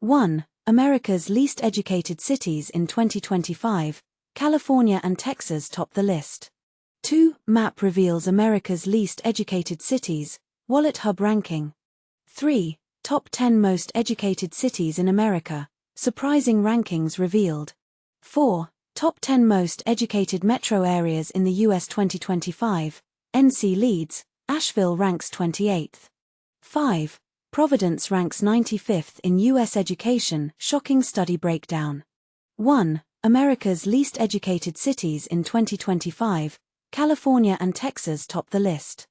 1. America's least educated cities in 2025, California and Texas top the list. 2. Map reveals America's least educated cities, WalletHub ranking. 3. Top 10 most educated cities in America, surprising rankings revealed. 4. Top 10 most educated metro areas in the U.S. 2025, NC leads, Asheville ranks 28th. 5. Providence ranks 95th in U.S. education, shocking study breakdown. 1. America's least educated cities in 2025, California and Texas top the list.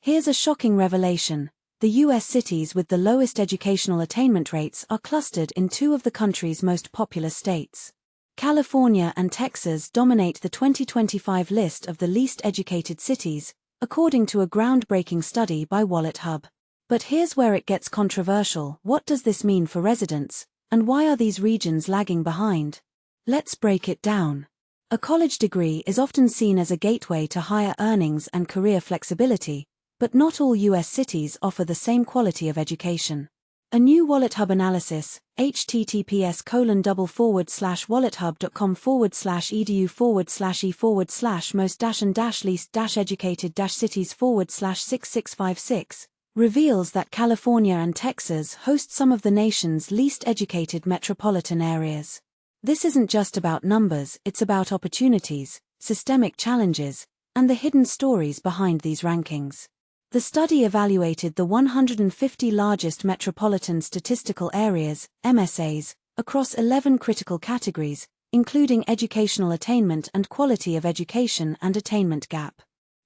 Here's a shocking revelation. The U.S. cities with the lowest educational attainment rates are clustered in two of the country's most populous states. California and Texas dominate the 2025 list of the least educated cities, according to a groundbreaking study by WalletHub. But here's where it gets controversial. What does this mean for residents, and why are these regions lagging behind? Let's break it down. A college degree is often seen as a gateway to higher earnings and career flexibility, but not all U.S. cities offer the same quality of education. A new WalletHub analysis, https://wallethub.com/edu/most-and-least-educated-cities/6656, reveals that California and Texas host some of the nation's least educated metropolitan areas. This isn't just about numbers, it's about opportunities, systemic challenges, and the hidden stories behind these rankings. The study evaluated the 150 largest metropolitan statistical areas, MSAs, across 11 critical categories, including educational attainment and quality of education and attainment gap.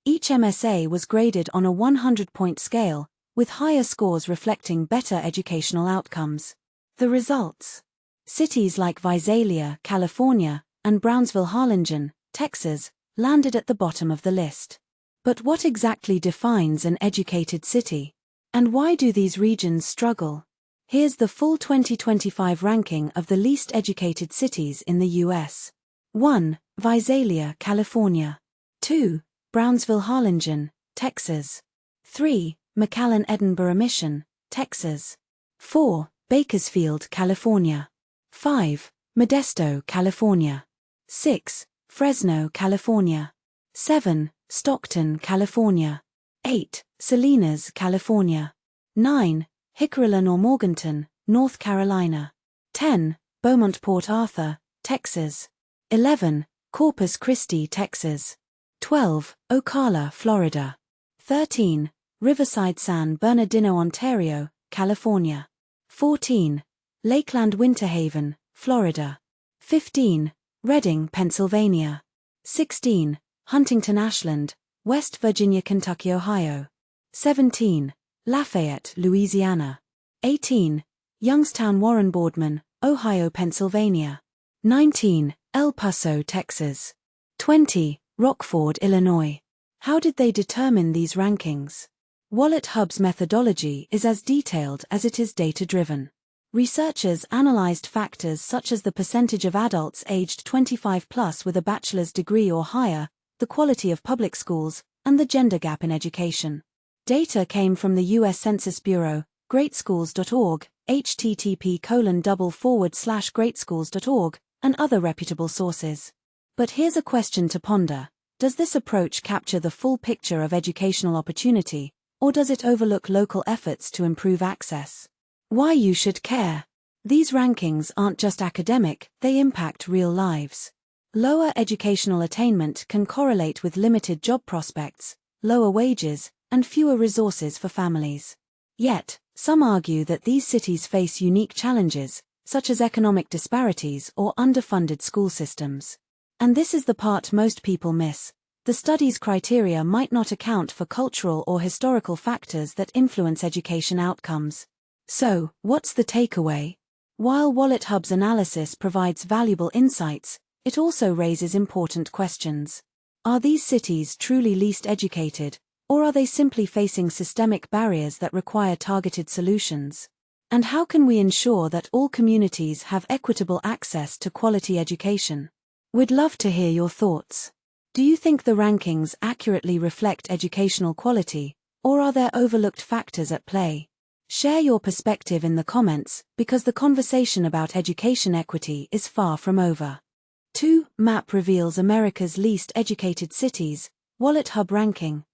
Each MSA was graded on a 100-point scale, with higher scores reflecting better educational outcomes. The results: cities like Visalia, California, and Brownsville-Harlingen, Texas, landed at the bottom of the list. But what exactly defines an educated city? And why do these regions struggle? Here's the full 2025 ranking of the least educated cities in the U.S. 1. Visalia, California. 2. Brownsville-Harlingen, Texas. 3. McAllen-Edinburgh-Mission, Texas. 4. Bakersfield, California. 5. Modesto, California. 6. Fresno, California. 7. Stockton, California. 8. Salinas, California. 9. Hickoryland or Morganton, North Carolina. 10. Beaumont-Port Arthur, Texas. 11. Corpus Christi, Texas. 12. Ocala, Florida. 13. Riverside-San Bernardino, Ontario, California. 14. Lakeland-Winter Haven, Florida. 15. Reading, Pennsylvania. 16. Huntington-Ashland, West Virginia, Kentucky, Ohio. 17. Lafayette, Louisiana. 18. Youngstown, Warren Boardman, Ohio, Pennsylvania. 19. El Paso, Texas. 20. Rockford, Illinois. How did they determine these rankings? WalletHub's methodology is as detailed as it is data-driven. Researchers analyzed factors such as the percentage of adults aged 25 plus with a bachelor's degree or higher, the quality of public schools, and the gender gap in education. Data came from the U.S. Census Bureau, greatschools.org, http://greatschools.org, and other reputable sources. But here's a question to ponder. Does this approach capture the full picture of educational opportunity, or does it overlook local efforts to improve access? Why you should care. These rankings aren't just academic, they impact real lives. Lower educational attainment can correlate with limited job prospects, lower wages, and fewer resources for families. Yet, some argue that these cities face unique challenges, such as economic disparities or underfunded school systems. And this is the part most people miss. The study's criteria might not account for cultural or historical factors that influence education outcomes. So, what's the takeaway? While WalletHub's analysis provides valuable insights, it also raises important questions. Are these cities truly least educated, or are they simply facing systemic barriers that require targeted solutions? And how can we ensure that all communities have equitable access to quality education? We'd love to hear your thoughts. Do you think the rankings accurately reflect educational quality, or are there overlooked factors at play? Share your perspective in the comments, because the conversation about education equity is far from over. 2. Map reveals America's least educated cities, WalletHub ranking.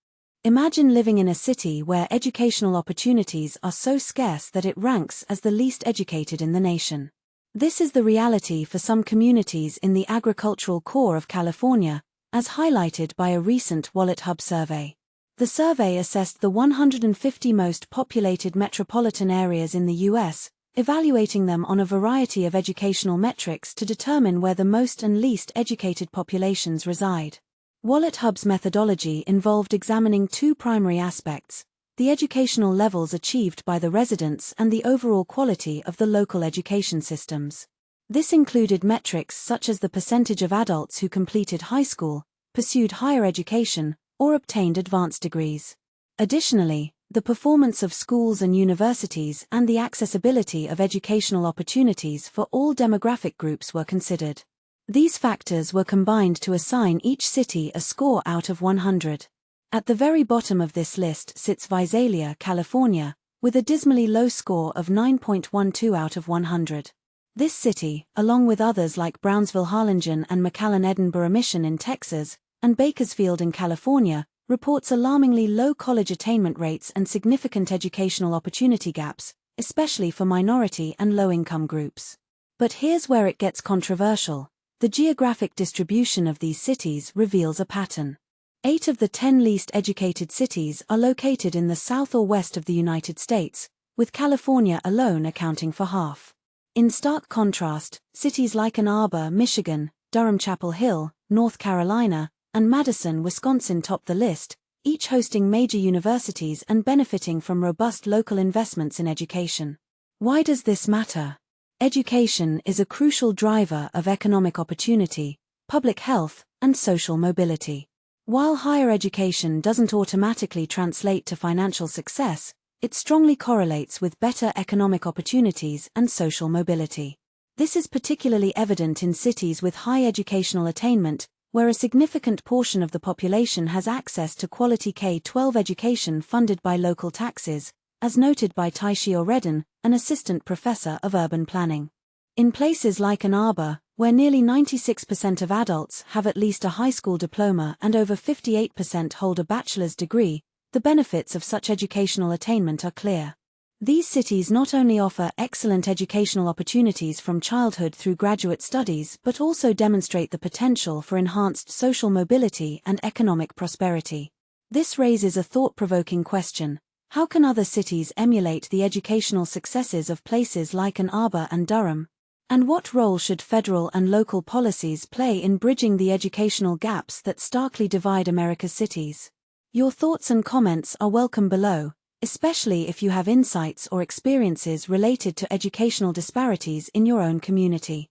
Imagine living in a city where educational opportunities are so scarce that it ranks as the least educated in the nation. This is the reality for some communities in the agricultural core of California, as highlighted by a recent WalletHub survey. The survey assessed the 150 most populated metropolitan areas in the U.S., evaluating them on a variety of educational metrics to determine where the most and least educated populations reside. WalletHub's methodology involved examining two primary aspects: the educational levels achieved by the residents and the overall quality of the local education systems. This included metrics such as the percentage of adults who completed high school, pursued higher education, or obtained advanced degrees. Additionally, the performance of schools and universities and the accessibility of educational opportunities for all demographic groups were considered. These factors were combined to assign each city a score out of 100. At the very bottom of this list sits Visalia, California, with a dismally low score of 9.12 out of 100. This city, along with others like Brownsville, Harlingen, and McAllen, Edinburgh Mission in Texas, and Bakersfield in California, reports alarmingly low college attainment rates and significant educational opportunity gaps, especially for minority and low-income groups. But here's where it gets controversial. The geographic distribution of these cities reveals a pattern. 8 of the 10 least educated cities are located in the south or west of the United States, with California alone accounting for half. In stark contrast, cities like Ann Arbor, Michigan, Durham, Chapel Hill, North Carolina, and Madison, Wisconsin top the list, each hosting major universities and benefiting from robust local investments in education. Why does this matter? Education is a crucial driver of economic opportunity, public health, and social mobility. While higher education doesn't automatically translate to financial success, it strongly correlates with better economic opportunities and social mobility. This is particularly evident in cities with high educational attainment, where a significant portion of the population has access to quality K-12 education funded by local taxes, as noted by Taishio Redden, an assistant professor of urban planning. In places like Ann Arbor, where nearly 96% of adults have at least a high school diploma and over 58% hold a bachelor's degree, the benefits of such educational attainment are clear. These cities not only offer excellent educational opportunities from childhood through graduate studies but also demonstrate the potential for enhanced social mobility and economic prosperity. This raises a thought-provoking question: how can other cities emulate the educational successes of places like Ann Arbor and Durham? And what role should federal and local policies play in bridging the educational gaps that starkly divide America's cities? Your thoughts and comments are welcome below, especially if you have insights or experiences related to educational disparities in your own community.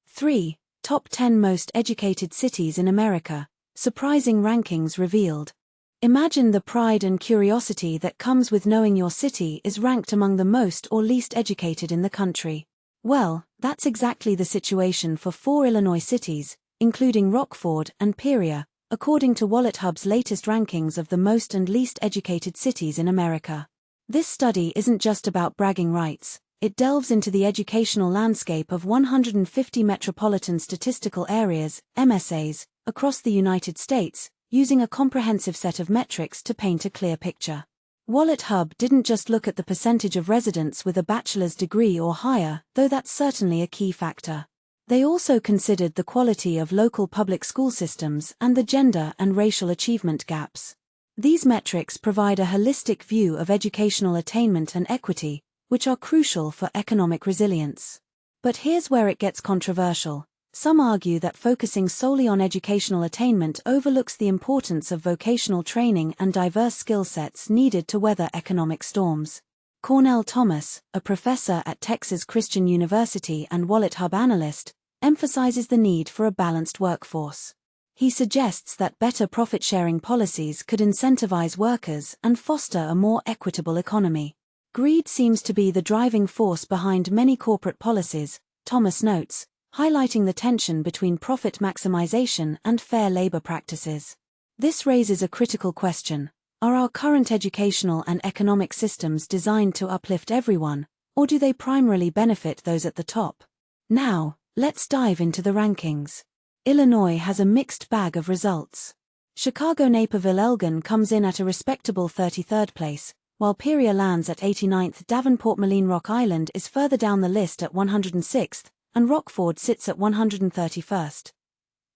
3. Top 10 Most Educated Cities in America. Surprising rankings revealed. Imagine the pride and curiosity that comes with knowing your city is ranked among the most or least educated in the country. Well, that's exactly the situation for 4 Illinois cities, including Rockford and Peoria, according to WalletHub's latest rankings of the most and least educated cities in America. This study isn't just about bragging rights, it delves into the educational landscape of 150 metropolitan statistical areas, MSAs, across the United States, using a comprehensive set of metrics to paint a clear picture. WalletHub didn't just look at the percentage of residents with a bachelor's degree or higher, though that's certainly a key factor. They also considered the quality of local public school systems and the gender and racial achievement gaps. These metrics provide a holistic view of educational attainment and equity, which are crucial for economic resilience. But here's where it gets controversial. Some argue that focusing solely on educational attainment overlooks the importance of vocational training and diverse skill sets needed to weather economic storms. Cornell Thomas, a professor at Texas Christian University and WalletHub analyst, emphasizes the need for a balanced workforce. He suggests that better profit-sharing policies could incentivize workers and foster a more equitable economy. Greed seems to be the driving force behind many corporate policies, Thomas notes, highlighting the tension between profit maximization and fair labor practices. This raises a critical question. Are our current educational and economic systems designed to uplift everyone, or do they primarily benefit those at the top? Now, let's dive into the rankings. Illinois has a mixed bag of results. Chicago-Naperville-Elgin comes in at a respectable 33rd place, while Peoria lands at 89th. Davenport-Moline-Rock Island is further down the list at 106th, and Rockford sits at 131st.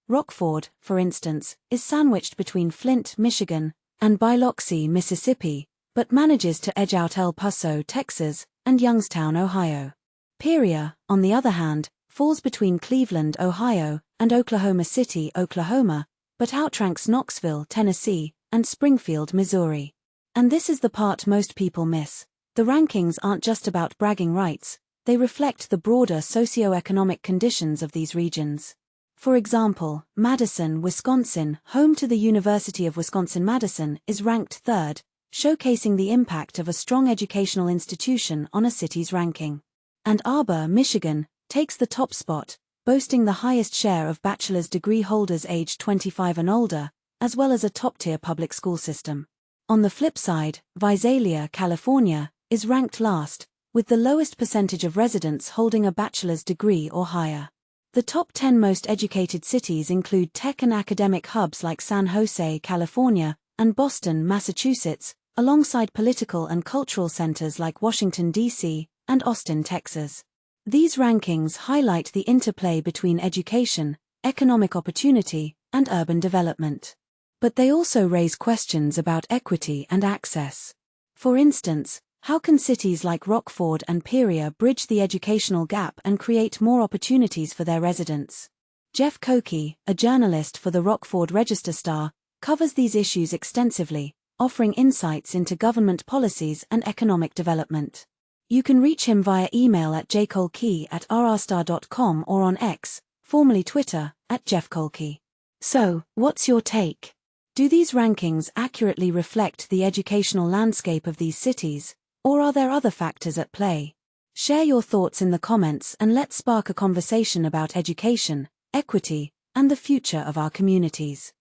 Rockford, for instance, is sandwiched between Flint, Michigan, and Biloxi, Mississippi, but manages to edge out El Paso, Texas, and Youngstown, Ohio. Peoria, on the other hand, falls between Cleveland, Ohio, and Oklahoma City, Oklahoma, but outranks Knoxville, Tennessee, and Springfield, Missouri. And this is the part most people miss. The rankings aren't just about bragging rights, they reflect the broader socio-economic conditions of these regions. For example, Madison, Wisconsin, home to the University of Wisconsin-Madison, is ranked 3rd, showcasing the impact of a strong educational institution on a city's ranking. Ann Arbor, Michigan, takes the top spot, boasting the highest share of bachelor's degree holders aged 25 and older, as well as a top-tier public school system. On the flip side, Visalia, California, is ranked last, with the lowest percentage of residents holding a bachelor's degree or higher. The top 10 most educated cities include tech and academic hubs like San Jose, California, and Boston, Massachusetts, alongside political and cultural centers like Washington, D.C., and Austin, Texas. These rankings highlight the interplay between education, economic opportunity, and urban development. But they also raise questions about equity and access. For instance, how can cities like Rockford and Peoria bridge the educational gap and create more opportunities for their residents? Jeff Koche, a journalist for the Rockford Register-Star, covers these issues extensively, offering insights into government policies and economic development. You can reach him via email at jkolke@rrstar.com or on X, formerly Twitter, @JeffKolke. So, what's your take? Do these rankings accurately reflect the educational landscape of these cities, or are there other factors at play? Share your thoughts in the comments and let's spark a conversation about education, equity, and the future of our communities.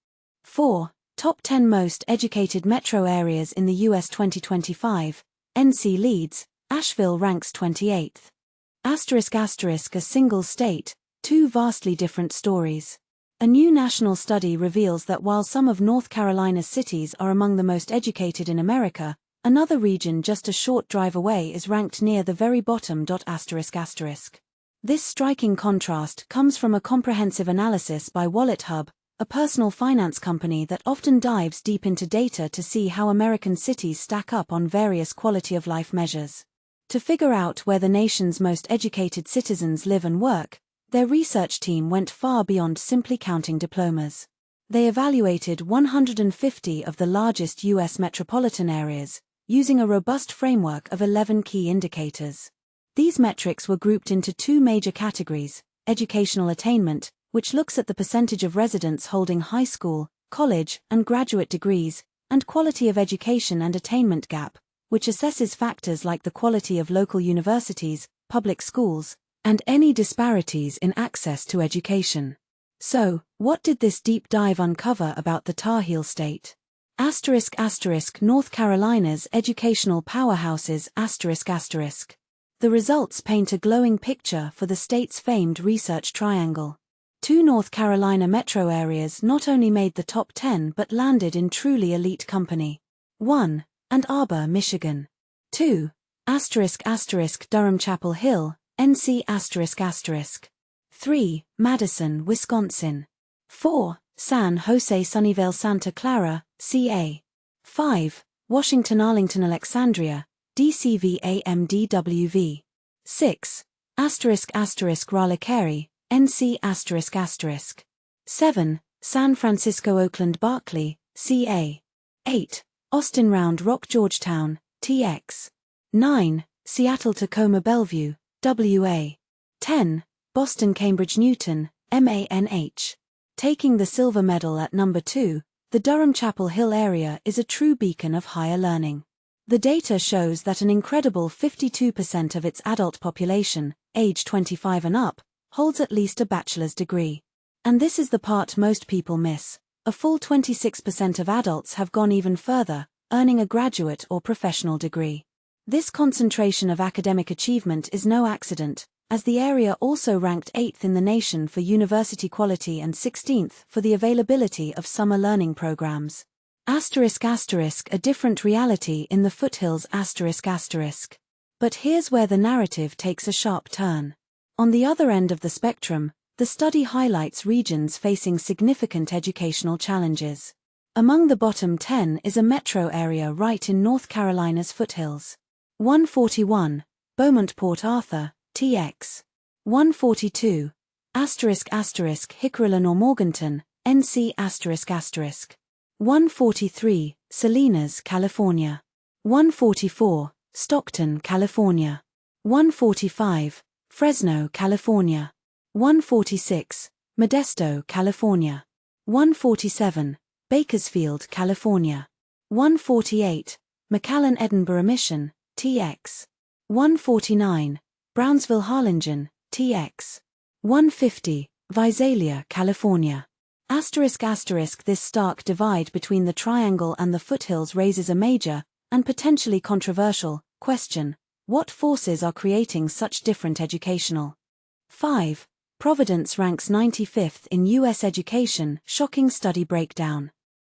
4. Top 10 Most Educated Metro Areas in the U.S. 2025, NC leads, Asheville ranks 28th. ****, a single state, two vastly different stories. A new national study reveals that while some of North Carolina's cities are among the most educated in America, another region just a short drive away is ranked near the very bottom. This striking contrast comes from a comprehensive analysis by WalletHub, a personal finance company that often dives deep into data to see how American cities stack up on various quality-of-life measures. To figure out where the nation's most educated citizens live and work, their research team went far beyond simply counting diplomas. They evaluated 150 of the largest U.S. metropolitan areas, using a robust framework of 11 key indicators. These metrics were grouped into two major categories: educational attainment, which looks at the percentage of residents holding high school, college, and graduate degrees, and quality of education and attainment gap, which assesses factors like the quality of local universities, public schools, and any disparities in access to education. So, what did this deep dive uncover about the Tar Heel State? North Carolina's educational powerhouses ***. The results paint a glowing picture for the state's famed research triangle. Two North Carolina metro areas not only made the top 10 but landed in truly elite company. 1. Ann Arbor, Michigan. 2. Durham Chapel Hill, NC***. 3. Madison, Wisconsin. 4. San Jose Sunnyvale Santa Clara, CA. 5. Washington Arlington Alexandria, DCVAMDWV. 6. Raleigh Cary, NC***. 7. San Francisco Oakland Berkeley, CA. 8. Austin Round Rock Georgetown, TX. 9. Seattle Tacoma Bellevue, WA. 10. Boston Cambridge Newton, MANH. Taking the silver medal at number 2, the Durham Chapel Hill area is a true beacon of higher learning. The data shows that an incredible 52% of its adult population, age 25 and up, holds at least a bachelor's degree. And this is the part most people miss. A full 26% of adults have gone even further, earning a graduate or professional degree. This concentration of academic achievement is no accident, as the area also ranked 8th in the nation for university quality and 16th for the availability of summer learning programs. A different reality in the foothills. But here's where the narrative takes a sharp turn. On the other end of the spectrum, the study highlights regions facing significant educational challenges. Among the bottom 10 is a metro area right in North Carolina's foothills. 141, Beaumont-Port Arthur, TX. 142, Hickerillin or Morganton, NC***. 143, Salinas, California. 144, Stockton, California. 145, Fresno, California. 146, Modesto, California. 147, Bakersfield, California. 148, McAllen Edinburgh Mission, TX. 149, Brownsville Harlingen, TX. 150, Visalia, California. This stark divide between the triangle and the foothills raises a major, and potentially controversial, question: what forces are creating such different educational? 5. Providence ranks 95th in U.S. education, shocking study breakdown.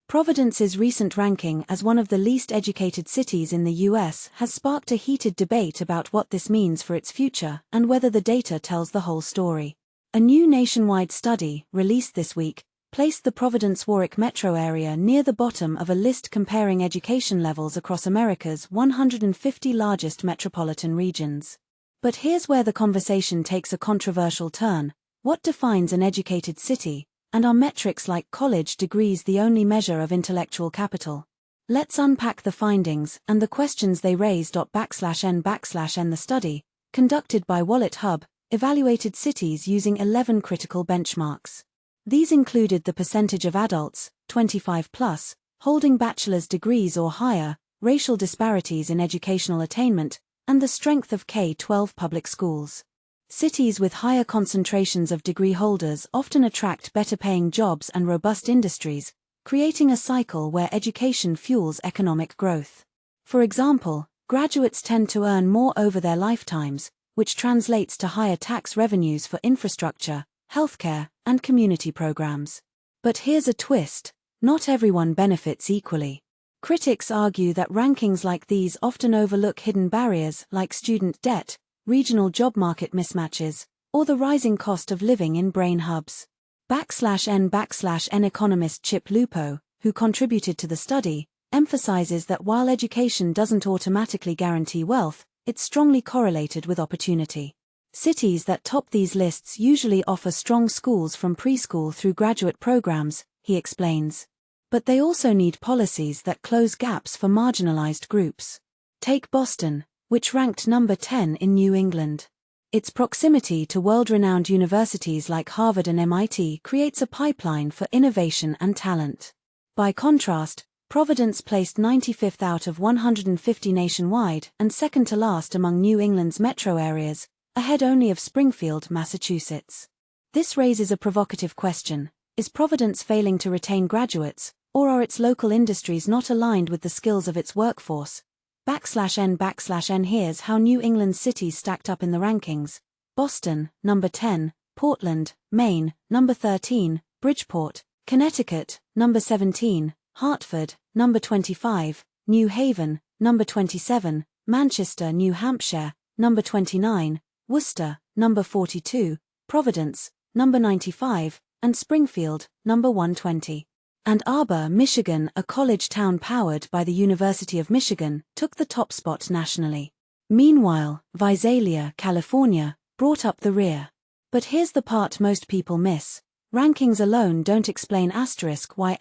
Providence's recent ranking as one of the least educated cities in the U.S. has sparked a heated debate about what this means for its future and whether the data tells the whole story. A new nationwide study, released this week, placed the Providence-Warwick metro area near the bottom of a list comparing education levels across America's 150 largest metropolitan regions. But here's where the conversation takes a controversial turn. What defines an educated city, and are metrics like college degrees the only measure of intellectual capital? Let's unpack the findings and the questions they raise. /n/. The study, conducted by WalletHub, evaluated cities using 11 critical benchmarks. These included the percentage of adults, 25+, holding bachelor's degrees or higher, racial disparities in educational attainment, and the strength of K-12 public schools. Cities with higher concentrations of degree holders often attract better-paying jobs and robust industries, creating a cycle where education fuels economic growth. For example, graduates tend to earn more over their lifetimes, which translates to higher tax revenues for infrastructure, healthcare, and community programs. But here's a twist: not everyone benefits equally. Critics argue that rankings like these often overlook hidden barriers like student debt, regional job market mismatches, or the rising cost of living in brain hubs. /n/n economist Chip Lupo, who contributed to the study, emphasizes that while education doesn't automatically guarantee wealth, it's strongly correlated with opportunity. Cities that top these lists usually offer strong schools from preschool through graduate programs, he explains. But they also need policies that close gaps for marginalized groups. Take Boston, which ranked number 10 in New England. Its proximity to world-renowned universities like Harvard and MIT creates a pipeline for innovation and talent. By contrast, Providence placed 95th out of 150 nationwide and second to last among New England's metro areas, ahead only of Springfield, Massachusetts. This raises a provocative question: is Providence failing to retain graduates, or are its local industries not aligned with the skills of its workforce? /n/n Here's how New England cities stacked up in the rankings. Boston, number 10, Portland, Maine, number 13, Bridgeport, Connecticut, number 17, Hartford, number 25, New Haven, number 27, Manchester, New Hampshire, number 29, Worcester, number 42, Providence, number 95, and Springfield, number 120. Ann Arbor, Michigan, a college town powered by the University of Michigan, took the top spot nationally. Meanwhile, Visalia, California, brought up the rear. But here's the part most people miss: rankings alone don't explain why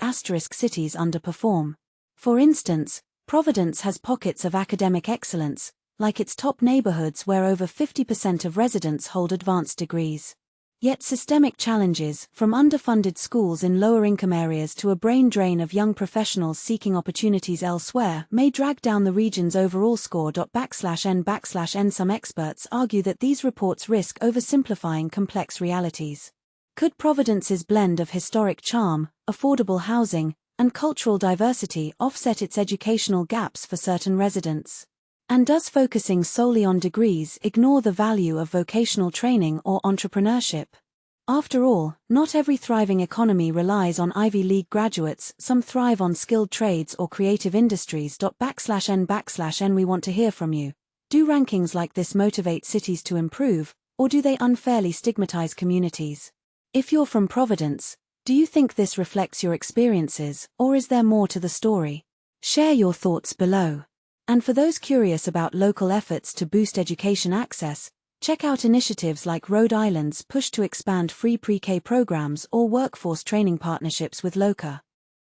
cities underperform. For instance, Providence has pockets of academic excellence, like its top neighborhoods where over 50% of residents hold advanced degrees. Yet systemic challenges, from underfunded schools in lower-income areas to a brain drain of young professionals seeking opportunities elsewhere, may drag down the region's overall score. /n/n Some experts argue that these reports risk oversimplifying complex realities. Could Providence's blend of historic charm, affordable housing, and cultural diversity offset its educational gaps for certain residents? And does focusing solely on degrees ignore the value of vocational training or entrepreneurship? After all, not every thriving economy relies on Ivy League graduates, some thrive on skilled trades or creative industries. /n/n We want to hear from you. Do rankings like this motivate cities to improve, or do they unfairly stigmatize communities? If you're from Providence, do you think this reflects your experiences, or is there more to the story? Share your thoughts below. And for those curious about local efforts to boost education access, check out initiatives like Rhode Island's push to expand free pre-K programs or workforce training partnerships with LOCA.